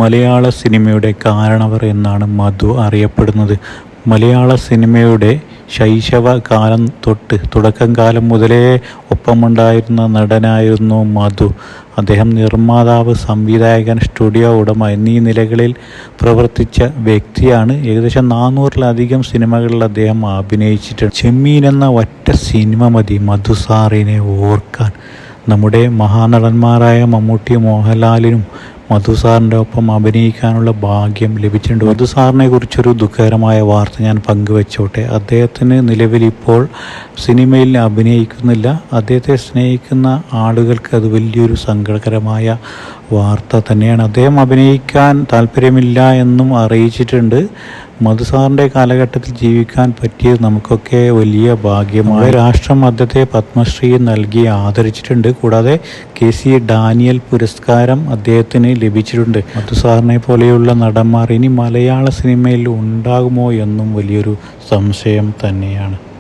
മലയാള സിനിമയുടെ കാരണവർ എന്നാണ് മധു അറിയപ്പെടുന്നത്. മലയാള സിനിമയുടെ ശൈശവ കാലം തൊട്ട് തുടക്കം കാലം മുതലേ ഒപ്പമുണ്ടായിരുന്ന നടനായിരുന്നു മധു. അദ്ദേഹം നിർമ്മാതാവ്, സംവിധായകൻ, സ്റ്റുഡിയോ ഉടമ എന്നീ നിലകളിൽ പ്രവർത്തിച്ച വ്യക്തിയാണ്. ഏകദേശം 400-ലധികം സിനിമകളിൽ അദ്ദേഹം അഭിനയിച്ചിട്ടുണ്ട്. ചെമ്മീൻ എന്ന ഒറ്റ സിനിമ മതി മധു സാറിനെ ഓർക്കാൻ. നമ്മുടെ മഹാനടന്മാരായ മമ്മൂട്ടി, മോഹൻലാലിനും മധു സാറിൻ്റെ ഒപ്പം അഭിനയിക്കാനുള്ള ഭാഗ്യം ലഭിച്ചിട്ടുണ്ട്. മധു സാറിനെ കുറിച്ചൊരു ദുഃഖകരമായ വാർത്ത ഞാൻ പങ്കുവെച്ചോട്ടെ. അദ്ദേഹത്തിന് നിലവിൽ ഇപ്പോൾ സിനിമയിൽ അഭിനയിക്കുന്നില്ല. അദ്ദേഹത്തെ സ്നേഹിക്കുന്ന ആളുകൾക്ക് അത് വലിയൊരു സങ്കടകരമായ വാർത്ത തന്നെയാണ്. അദ്ദേഹം അഭിനയിക്കാൻ താല്പര്യമില്ല എന്നും അറിയിച്ചിട്ടുണ്ട്. മധു സാറിൻ്റെ കാലഘട്ടത്തിൽ ജീവിക്കാൻ പറ്റിയത് നമുക്കൊക്കെ വലിയ ഭാഗ്യമായി. രാഷ്ട്രം അദ്ദേഹത്തെ പത്മശ്രീ നൽകി ആദരിച്ചിട്ടുണ്ട്. കൂടാതെ KC ഡാനിയൽ പുരസ്കാരം അദ്ദേഹത്തിന് ലഭിച്ചിട്ടുണ്ട്. മധു സാറിനെ പോലെയുള്ള നടന്മാർ ഇനി മലയാള സിനിമയിൽ ഉണ്ടാകുമോ എന്നും വലിയൊരു സംശയം തന്നെയാണ്.